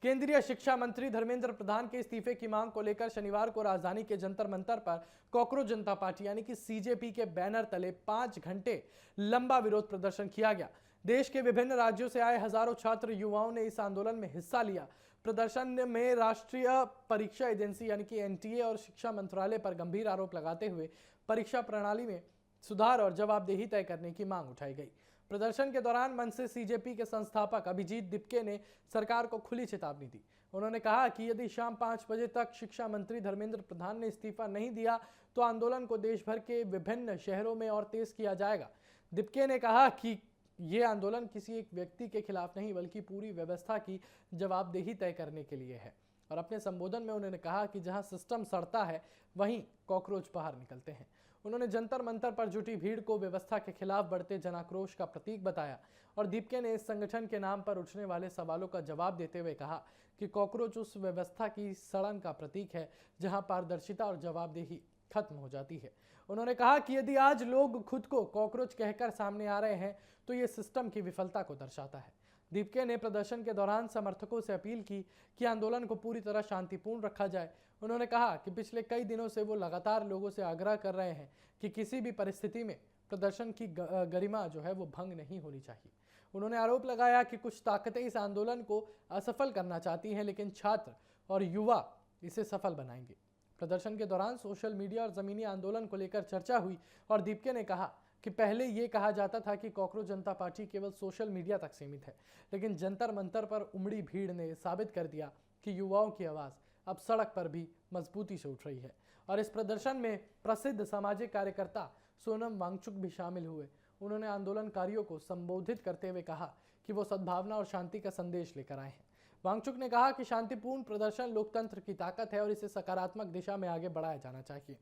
केंद्रीय शिक्षा मंत्री धर्मेंद्र प्रधान के इस्तीफे की मांग को लेकर शनिवार को राजधानी के जंतर मंतर पर कॉकरोच जनता पार्टी यानी कि सीजेपी के बैनर तले 5 घंटे लंबा विरोध प्रदर्शन किया गया। देश के विभिन्न राज्यों से आए हजारों छात्र युवाओं ने इस आंदोलन में हिस्सा लिया। प्रदर्शन में राष्ट्रीय परीक्षा एजेंसी यानी कि एनटीए और शिक्षा मंत्रालय पर गंभीर आरोप लगाते हुए परीक्षा प्रणाली में सुधार और जवाबदेही तय करने की मांग उठाई गई। प्रदर्शन के दौरान मंच से सीजेपी के संस्थापक अभिजीत दिपके ने सरकार को खुली चेतावनी दी। उन्होंने कहा कि यदि शाम 5 बजे तक शिक्षा मंत्री धर्मेंद्र प्रधान ने इस्तीफा नहीं दिया तो आंदोलन को देश भर के विभिन्न शहरों में और तेज किया जाएगा। दिपके ने कहा कि ये आंदोलन किसी एक व्यक्ति के खिलाफ नहीं बल्कि पूरी व्यवस्था की जवाबदेही तय करने के लिए है। और अपने संबोधन में उन्होंने कहा कि जहां सिस्टम सड़ता है वहीं कॉकरोच बाहर निकलते हैं। उन्होंने जंतर मंतर पर जुटी भीड़ को व्यवस्था के खिलाफ बढ़ते जनाक्रोश का प्रतीक बताया और दीपके ने इस संगठन के नाम पर उठने वाले सवालों का जवाब देते हुए कहा कि कॉकरोच उस व्यवस्था की सड़न का प्रतीक है जहां पारदर्शिता और जवाबदेही खत्म हो जाती है। उन्होंने कहा कि यदि आज लोग खुद को कॉकरोच कहकर सामने आ रहे हैं तो ये सिस्टम की विफलता को दर्शाता है। दीपके ने प्रदर्शन के दौरान समर्थकों से अपील की कि आंदोलन को पूरी तरह शांतिपूर्ण रखा जाए। उन्होंने कहा कि पिछले कई दिनों से वो लगातार लोगों से आग्रह कर रहे हैं कि किसी भी परिस्थिति में प्रदर्शन की गरिमा जो है वो भंग नहीं होनी चाहिए। उन्होंने आरोप लगाया कि कुछ ताकतें इस आंदोलन को असफल करना चाहती हैं लेकिन छात्र और युवा इसे सफल बनाएंगे। प्रदर्शन के दौरान सोशल मीडिया और जमीनी आंदोलन को लेकर चर्चा हुई और दीपके ने कहा कि पहले ये कहा जाता था कि कॉकरोच जनता पार्टी केवल सोशल मीडिया तक सीमित है, लेकिन जंतर मंतर पर उमड़ी भीड़ ने साबित कर दिया कि युवाओं की आवाज़ अब सड़क पर भी मजबूती से उठ रही है। और इस प्रदर्शन में प्रसिद्ध सामाजिक कार्यकर्ता सोनम वांगचुक भी शामिल हुए। उन्होंने आंदोलनकारियों को संबोधित करते हुए कहा कि वो सद्भावना और शांति का संदेश लेकर आए हैं। वांगचुक ने कहा कि शांतिपूर्ण प्रदर्शन लोकतंत्र की ताकत है और इसे सकारात्मक दिशा में आगे बढ़ाया जाना चाहिए।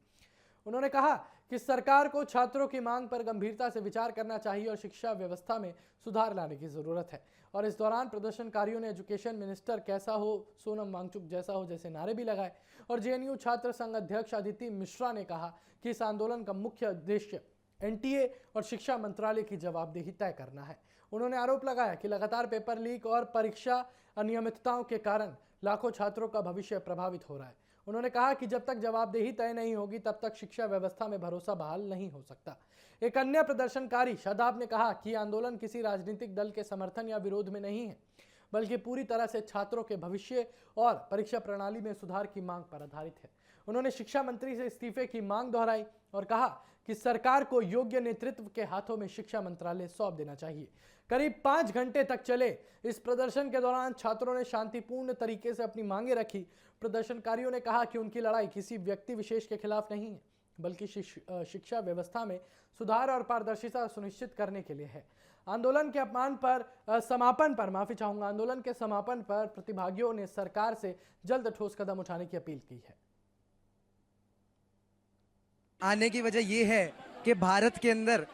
उन्होंने कहा कि सरकार को छात्रों की मांग पर गंभीरता से विचार करना चाहिए और शिक्षा व्यवस्था में सुधार लाने की जरूरत है। और इस दौरान प्रदर्शनकारियों ने एजुकेशन मिनिस्टर कैसा हो, सोनम वांगचुक जैसा हो जैसे नारे भी लगाए। और जेएनयू छात्र संघ अध्यक्ष अदिति मिश्रा ने कहा कि इस आंदोलन का मुख्य उद्देश्य एनटीए और शिक्षा मंत्रालय की जवाबदेही तय करना है। उन्होंने आरोप लगाया कि लगातार पेपर लीक और परीक्षा अनियमितताओं के कारण लाखों छात्रों का भविष्य प्रभावित हो रहा है। उन्होंने कहा कि जब तक जवाबदेही तय नहीं होगी तब तक शिक्षा व्यवस्था में भरोसा बहाल नहीं हो सकता। एक अन्य प्रदर्शनकारी शादाब ने कहा कि आंदोलन किसी राजनीतिक दल के समर्थन या विरोध में नहीं है बल्कि पूरी तरह से छात्रों के भविष्य और परीक्षा प्रणाली में सुधार की मांग पर आधारित है। उन्होंने शिक्षा मंत्री से इस्तीफे की मांग दोहराई और कहा कि सरकार को योग्य नेतृत्व के हाथों में शिक्षा मंत्रालय सौंप देना चाहिए। करीब 5 घंटे तक चले इस प्रदर्शन के दौरान छात्रों ने शांतिपूर्ण तरीके से अपनी मांगे रखी। प्रदर्शनकारियों ने कहा कि उनकी लड़ाई किसी व्यक्ति विशेष के खिलाफ नहीं है बल्कि शिक्षा व्यवस्था में सुधार और पारदर्शिता सुनिश्चित करने के लिए है। आंदोलन के समापन पर प्रतिभागियों ने सरकार से जल्द ठोस कदम उठाने की अपील की है। आने की वजह यह है कि भारत के अंदर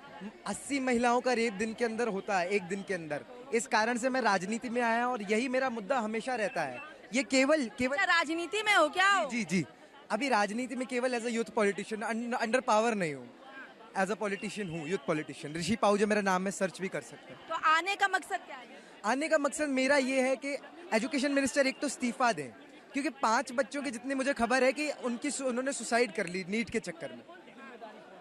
80 महिलाओं का रेप दिन के अंदर होता है, एक दिन के अंदर। इस कारण से मैं राजनीति में आया और यही मेरा मुद्दा हमेशा रहता है। ये केवल राजनीति में हो क्या हो? जी अभी राजनीति में केवल as a youth politician, under power नहीं हूँ, एज अ पॉलिटिशियन हूँ, यूथ पॉलिटिशियन। ऋषि पाहुजा मेरा नाम है, सर्च भी कर सकते हैं। तो आने का मकसद क्या है? आने का मकसद मेरा ये है कि एजुकेशन मिनिस्टर एक तो इस्तीफा दें, क्योंकि 5 बच्चों की जितनी मुझे खबर है कि उन्होंने सुसाइड कर ली नीट के चक्कर में,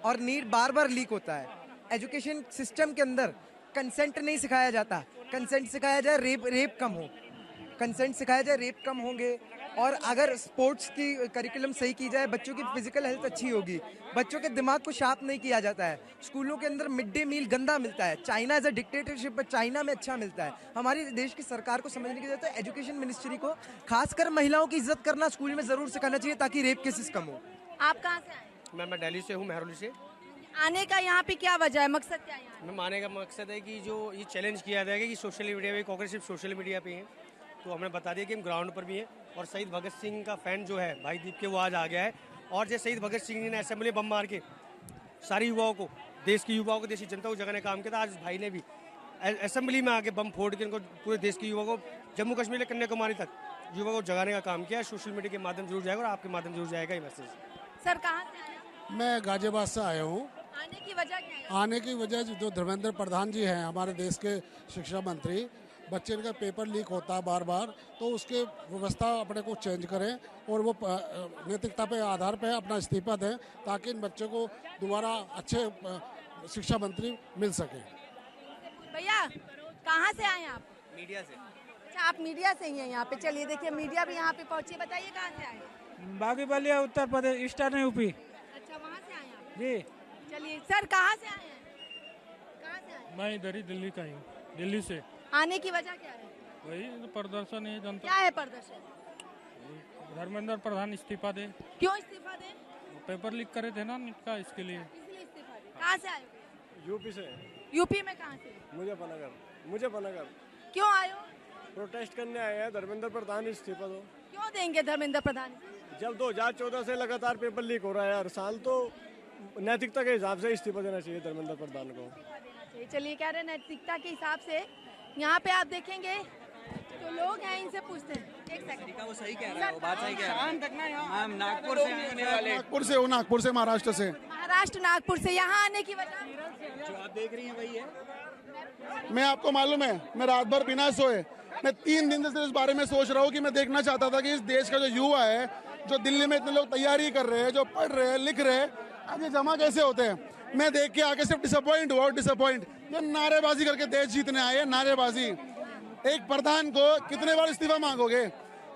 और नीट बार बार लीक होता है। एजुकेशन सिस्टम के अंदर कंसेंट नहीं सिखाया जाता। कंसेंट सिखाया जाए, रेप कम हो। कंसेंट सिखाया जाए, रेप कम होंगे। और अगर स्पोर्ट्स की करिकुलम सही की जाए, बच्चों की फिजिकल हेल्थ अच्छी होगी। बच्चों के दिमाग को शार्प नहीं किया जाता है। स्कूलों के अंदर मिड डे मील गंदा मिलता है। China as a dictatorship, China में अच्छा मिलता है। हमारे देश की सरकार को समझने की जरूरत है। एजुकेशन मिनिस्ट्री को खासकर महिलाओं की इज्जत करना स्कूल में जरूर सिखाना चाहिए ताकि रेप केसेस कम हो। आप कहाँ से आए? मैं दिल्ली से हूँ, मेहरौली से। आने का यहाँ पे क्या वजह है, मकसद क्या है? मैं आने का मकसद है कि जो ये चैलेंज किया जाएगा कि सोशल मीडिया पे कॉकरोच सिर्फ सोशल मीडिया पे है, तो हमने बता दिया कि हम ग्राउंड पर भी हैं। और शहीद भगत सिंह का फैन जो है भाई दीप के, वो आज आ गया है। और जैसे शहीद भगत सिंह ने असेंबली बम मार के सारी युवाओं को, देश की युवाओं को, देश की जनता को जगाने का काम किया था, आज भाई ने भी असेंबली में आके बम फोड़ के उनको पूरे देश के युवाओं को, जम्मू कश्मीर से कन्याकुमारी तक युवाओं को जगाने का काम किया। सोशल मीडिया के माध्यम जरूर जाएगा और आपके माध्यम जरूर जाएगा ये मैसेज। सर कहाँ से आए? मैं गाजियाबाद से आया हूँ। आने की वजह क्या है? आने की वजह जो धर्मेंद्र प्रधान जी हैं, हमारे देश के शिक्षा मंत्री, बच्चे का पेपर लीक होता है बार बार, तो उसके व्यवस्था अपने को चेंज करें और वो नैतिकता पे आधार पे अपना इस्तीफा दें, ताकि इन बच्चों को दोबारा अच्छे शिक्षा मंत्री मिल सके। भैया कहाँ से आए आप? मीडिया से। अच्छा, आप मीडिया से ही हैं यहाँ पे। चलिए देखिए, मीडिया भी यहाँ पे पहुंची है। बताइए कहाँ से आए? बागीबलिया, उत्तर प्रदेश, ईस्टर्न यूपी। अच्छा, वहाँ से आए आप? जी। चलिए सर, कहाँ से आए हैं? कहाँ से आए? मैं इधर ही दिल्ली का ही हूँ, दिल्ली से। आने की वजह क्या है? वही प्रदर्शन है, जनता। क्या है प्रदर्शन? धर्मेंद्र प्रधान इस्तीफा दे। क्यों इस्तीफा दें? पेपर लीक करे थे ना नीट का, इसके लिए। इसलिए इस्तीफा दें। कहाँ से आए हो? यूपी से। यूपी में कहाँ से? मुजफ्फरनगर। क्यों आए हो? प्रोटेस्ट करने आए हैं, धर्मेंद्र प्रधान इस्तीफा दो। क्यों देंगे धर्मेंद्र प्रधान? जब 2014 से लगातार पेपर लीक हो रहा है हर साल, तो नैतिकता के हिसाब से इस्तीफा देना चाहिए धर्मेंद्र प्रधान को। चलिए, कह रहे हैं नैतिकता के हिसाब से। यहाँ पे आप देखेंगे तो लोग हैं, इनसे पूछते हैं। एक सेकंड, वो सही कह रहा है, वो बात सही कह रहा है। हम नागपुर से आने वाले। नागपुर से, महाराष्ट्र से। महाराष्ट्र, नागपुर से। यहाँ आने की वजह? जो आप देख रही हैं वही है। मैं, आपको मालूम है, मैं रात भर बिना सोए, मैं 3 दिन से इस बारे में सोच रहा हूँ कि मैं देखना चाहता था कि इस देश का जो युवा है, जो दिल्ली में इतने लोग तैयारी कर रहे हैं, जो पढ़ रहे हैं, लिख रहे हैं, आगे जमा कैसे होते हैं। मैं देख के आगे सिर्फ डिसअपॉइंट हुआ। डिसअपॉइंट, ये नारेबाजी करके देश जीतने आए हैं, नारेबाजी। एक प्रधान को कितने बार इस्तीफा मांगोगे?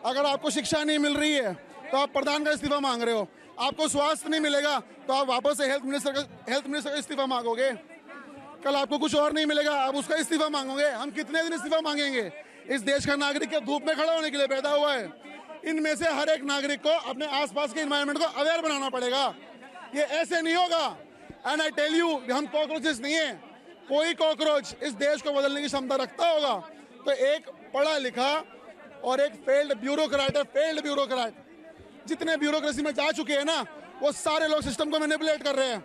अगर आपको शिक्षा नहीं मिल रही है तो आप प्रधान का इस्तीफा मांग रहे हो। आपको स्वास्थ्य नहीं मिलेगा तो आप वापस से हेल्थ मिनिस्टर का इस्तीफा मांगोगे। कल आपको कुछ और नहीं मिलेगा, आप उसका इस्तीफा मांगोगे। हम कितने दिन इस्तीफा मांगेंगे? इस देश का नागरिक के धूप में खड़ा होने के लिए पैदा हुआ है। इनमें से हर एक नागरिक को अपने आसपास के एनवायरनमेंट को अवेयर बनाना पड़ेगा। ये ऐसे नहीं होगा। एंड आई टेल यू, हम कॉकरोचेस नहीं है। कोई कॉकरोच इस देश को बदलने की क्षमता रखता होगा तो एक पढ़ा लिखा और एक फेल्ड ब्यूरोक्रेट है। फेल्ड ब्यूरोक्रेट जितने ब्यूरोक्रेसी में जा चुके हैं ना, वो सारे लोग सिस्टम को मैनिपुलेट कर रहे हैं।